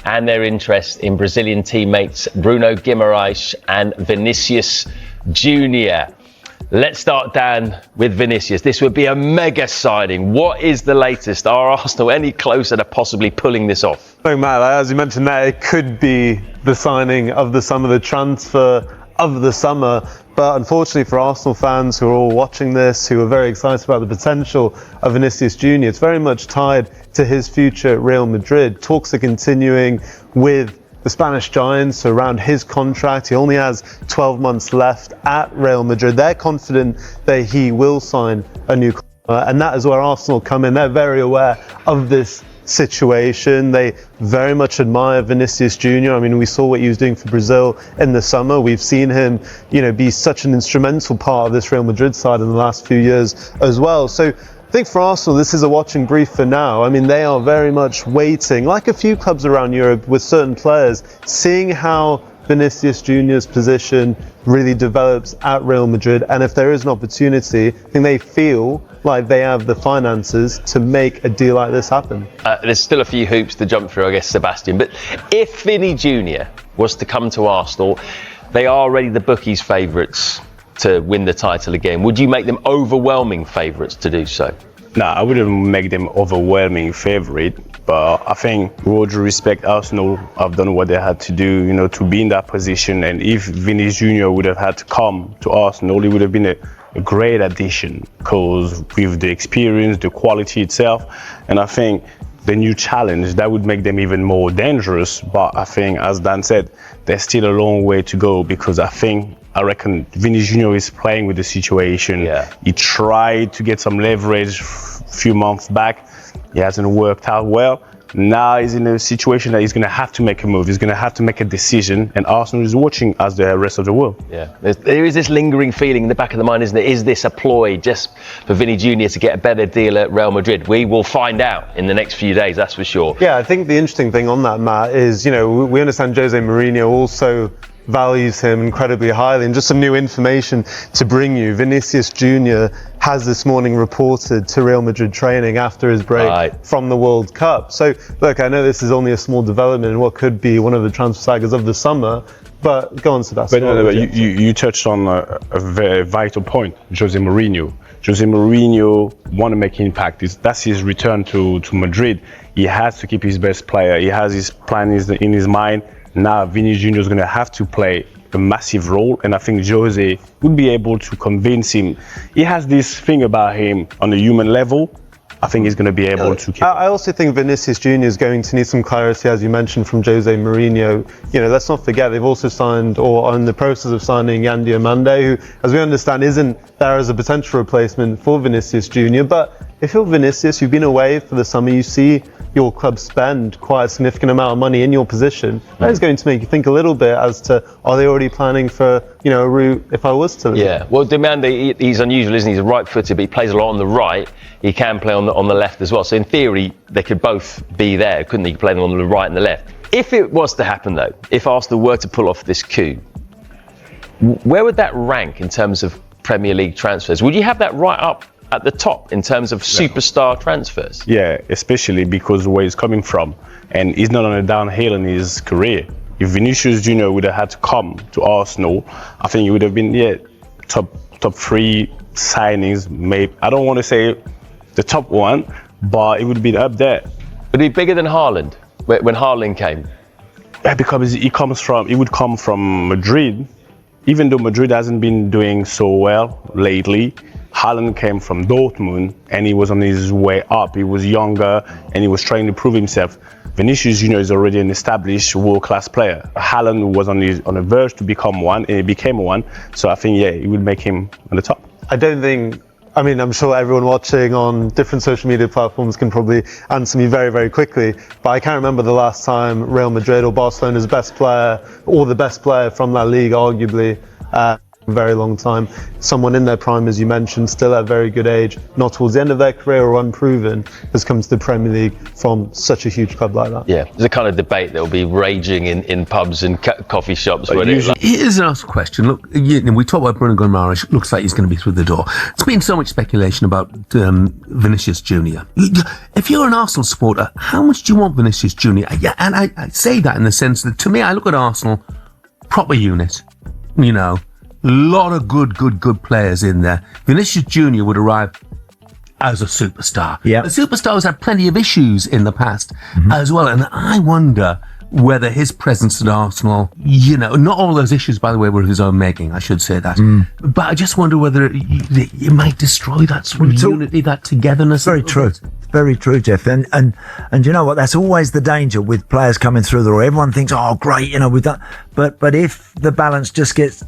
and their interest in Brazilian teammates Bruno Guimarães and Vinícius Júnior. Let's start, Dan, with Vinícius. This would be a mega signing. What is the latest? Are Arsenal any closer to possibly pulling this off? No, Matt, as you mentioned there, it could be the signing of the summer, the transfer of the summer. But unfortunately for Arsenal fans who are all watching this, who are very excited about the potential of Vinícius Júnior, it's very much tied to his future at Real Madrid. Talks are continuing with the Spanish giants around his contract. He only has 12 months left at Real Madrid. They're confident that he will sign a new contract, and that is where Arsenal come in. They're very aware of this situation. They very much admire Vinícius Júnior. I mean, we saw what he was doing for Brazil in the summer. We've seen him, be such an instrumental part of this Real Madrid side in the last few years as well. So I think for Arsenal, this is a watching brief for now. I mean, they are very much waiting, like a few clubs around Europe with certain players, seeing how Vinícius Júnior's position really develops at Real Madrid. And if there is an opportunity, I think they feel like they have the finances to make a deal like this happen. There's still a few hoops to jump through, I guess, Sebastian. But if Vini Jr was to come to Arsenal, they are already the bookies' favourites to win the title again. Would you make them overwhelming favourites to do so? No, I wouldn't make them overwhelming favourite, but I think with all due respect, Arsenal have done what they had to do, to be in that position. And if Vini Jr would have had to come to Arsenal, it would have been a great addition, because with the experience, the quality itself, and I think the new challenge, that would make them even more dangerous. But I think, as Dan said, there's still a long way to go, because I reckon Vini Jr is playing with the situation. Yeah. He tried to get some leverage a few months back. It hasn't worked out well. Now he's in a situation that he's going to have to make a move. He's going to have to make a decision, and Arsenal is watching as the rest of the world. Yeah, there is this lingering feeling in the back of the mind, isn't it? Is this a ploy just for Vini Jr to get a better deal at Real Madrid? We will find out in the next few days, that's for sure. Yeah, I think the interesting thing on that, Matt, is, we understand Jose Mourinho also values him incredibly highly. And just some new information to bring you, Vinícius Júnior has this morning reported to Real Madrid training after his break from the World Cup. So look, I know this is only a small development in what could be one of the transfer sagas of the summer, but go on, Sebastian. But you touched on a very vital point, Jose Mourinho. Jose Mourinho want to make impact. That's his return to Madrid. He has to keep his best player. He has his plan in his mind. Now Vini Jr is going to have to play a massive role, and I think Jose would be able to convince him. He has this thing about him on a human level. I think he's going to be able to keep. I also think Vinícius Júnior is going to need some clarity, as you mentioned, from Jose Mourinho. Let's not forget they've also signed, or are in the process of signing, Yan Diomande, who, as we understand, isn't there as a potential replacement for Vinícius Júnior. But if you're Vinícius, you've been away for the summer, you see your club spend quite a significant amount of money in your position. That is going to make you think a little bit as to, are they already planning for, a route if I was to? Yeah, well, Diomande, he's unusual, isn't he? He's a right-footed, but he plays a lot on the right. He can play on the left as well. So in theory, they could both be there, couldn't they? Play them on the right and the left. If it was to happen, though, if Arsenal were to pull off this coup, where would that rank in terms of Premier League transfers? Would you have that right up at the top in terms of superstar transfers? Yeah, especially because where he's coming from, and he's not on a downhill in his career. If Vinícius Jr would have had to come to Arsenal, I think it would have been top 3 signings. Maybe I don't want to say the top one, but it would be up there. Would it be bigger than Haaland when Haaland came? Yeah, because he would come from Madrid. Even though Madrid hasn't been doing so well lately, Haaland came from Dortmund and he was on his way up. He was younger and he was trying to prove himself. Vinícius Jr is already an established world-class player. Haaland was on the verge to become one, and he became one. So I think, it would make him on the top. I'm sure everyone watching on different social media platforms can probably answer me very, very quickly, but I can't remember the last time Real Madrid or Barcelona's best player, or the best player from La Liga, arguably, a very long time. Someone in their prime, as you mentioned, still at a very good age, not towards the end of their career or unproven, has come to the Premier League from such a huge club like that. Yeah, there's a kind of debate that will be raging in pubs and coffee shops. Here's an asked question. Look, we talk about Bruno Guimaraes. Looks like he's going to be through the door. There's been so much speculation about Vinícius Júnior. If you're an Arsenal supporter, how much do you want Vinícius Júnior? Yeah, and I say that in the sense that, to me, I look at Arsenal, proper unit, you know, a lot of good players in there. Vinícius Júnior would arrive as a superstar. Yeah. The superstars had plenty of issues in the past as well, and I wonder whether his presence at Arsenal, you know, not all those issues, by the way, were of his own making, I should say that. But I just wonder whether you might destroy that sort of unity, that togetherness. Very true. Very true, Jeff. And you know what? That's always the danger with players coming through the door. Everyone thinks, oh, great, you know, we've done. But if the balance just gets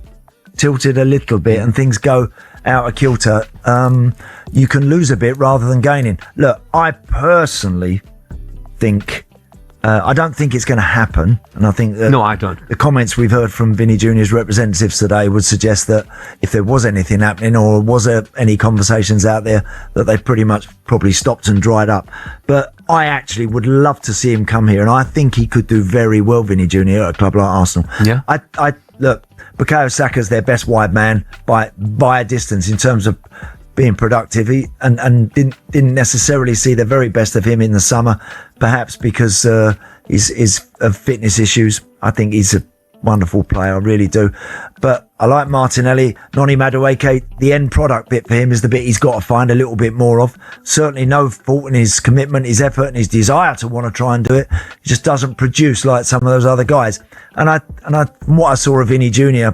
tilted a little bit and things go out of kilter, you can lose a bit rather than gaining. Look, I personally think, I don't think it's going to happen. And I think that No, I don't. the comments we've heard from Vini Jr.'s representatives today would suggest that if there was anything happening or was there any conversations out there, that they pretty much probably stopped and dried up. But I actually would love to see him come here, and I think he could do very well, Vini Jr., at a club like Arsenal. Yeah. I look, Bukayo Saka's their best wide man by a distance in terms of being productive. He and didn't necessarily see the very best of him in the summer, perhaps because his fitness issues. I think he's a wonderful player, I really do. But I like Martinelli. Noni Madueke, the end product bit for him is the bit he's got to find a little bit more of. Certainly no fault in his commitment, his effort and his desire to want to try and do it. He just doesn't produce like some of those other guys. And I from what I saw of Vini Jr.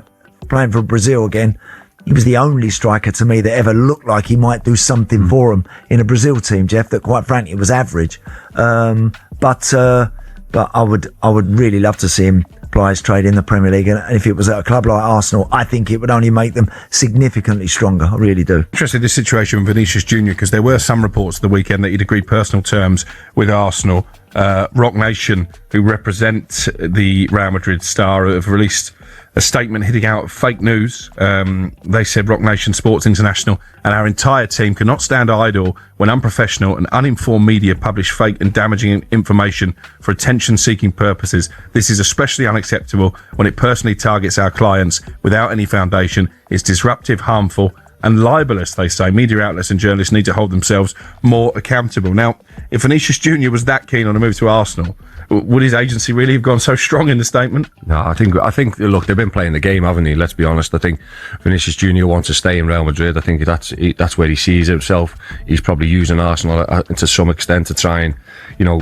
playing for Brazil again, he was the only striker to me that ever looked like he might do something for him in a Brazil team, Jeff, that quite frankly was average. But I would really love to see him apply his trade in the Premier League. And if it was at a club like Arsenal, I think it would only make them significantly stronger. I really do. Interested this situation with Vinícius Júnior, because there were some reports at the weekend that he'd agreed personal terms with Arsenal. Rock Nation, who represent the Real Madrid star, have released a statement hitting out fake news. They said Rock Nation Sports International and our entire team cannot stand idle when unprofessional and uninformed media publish fake and damaging information for attention-seeking purposes. This is especially unacceptable when it personally targets our clients without any foundation. It's disruptive, harmful and libelous, they say. Media outlets and journalists need to hold themselves more accountable. Now, if Vinícius Júnior was that keen on a move to Arsenal, would his agency really have gone so strong in the statement? No, I think. Look, they've been playing the game, haven't they? Let's be honest. I think Vinícius Júnior wants to stay in Real Madrid. I think that's where he sees himself. He's probably using Arsenal to some extent to try and, you know,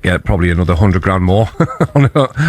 get probably another 100 grand more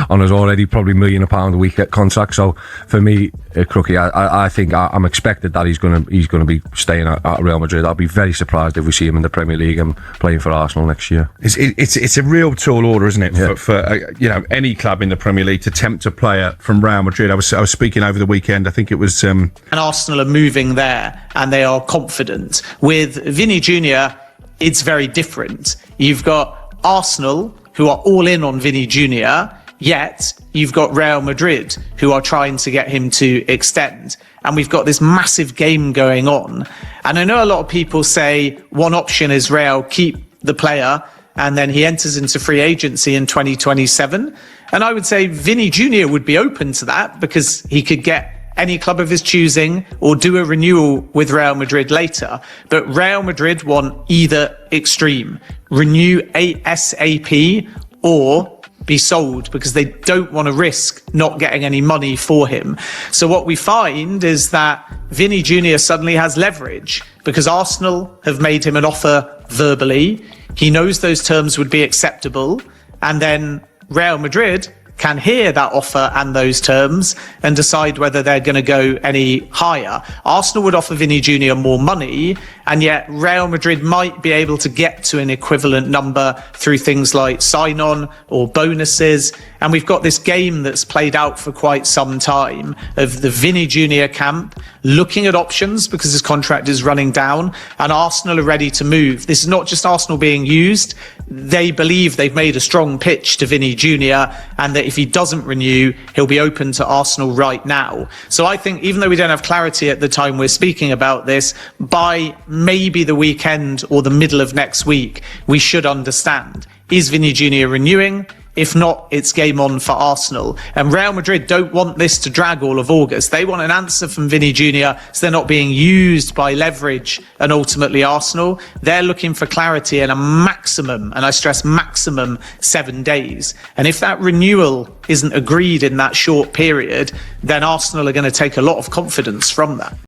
on his already probably £1 million a week contract. So for me, Crookie, I think I'm expected that he's going to be staying at Real Madrid. I'll be very surprised if we see him in the Premier League and playing for Arsenal next year. It's a real tall order, isn't it, Yeah. for you know, any club in the Premier League to tempt a player from Real Madrid. I was speaking over the weekend. I think it was. And Arsenal are moving there, and they are confident. With Vini Jr., it's very different. You've got Arsenal, who are all in on Vini Jr., yet you've got Real Madrid, who are trying to get him to extend. And we've got this massive game going on. And I know a lot of people say one option is Real keep the player and then he enters into free agency in 2027. And I would say Vini Jr. would be open to that because he could get any club of his choosing or do a renewal with Real Madrid later. But Real Madrid want either extreme, renew ASAP or be sold, because they don't want to risk not getting any money for him. So what we find is that Vini Jr. suddenly has leverage because Arsenal have made him an offer verbally. He knows those terms would be acceptable, and then Real Madrid can hear that offer and those terms and decide whether they're going to go any higher. Arsenal would offer Vini Jr. more money, and yet Real Madrid might be able to get to an equivalent number through things like sign-on or bonuses. And we've got this game that's played out for quite some time of the Vini Jr camp looking at options because his contract is running down, and Arsenal are ready to move. This is not just Arsenal being used. They believe they've made a strong pitch to Vini Jr, and that if he doesn't renew, he'll be open to Arsenal right now. So I think even though we don't have clarity at the time we're speaking about this, by maybe the weekend or the middle of next week, we should understand. Is Vini Jr renewing? If not, it's game on for Arsenal. And Real Madrid don't want this to drag all of August. They want an answer from Vini Jr so they're not being used by leverage and ultimately Arsenal. They're looking for clarity in a maximum, and I stress maximum, 7 days. And if that renewal isn't agreed in that short period, then Arsenal are going to take a lot of confidence from that.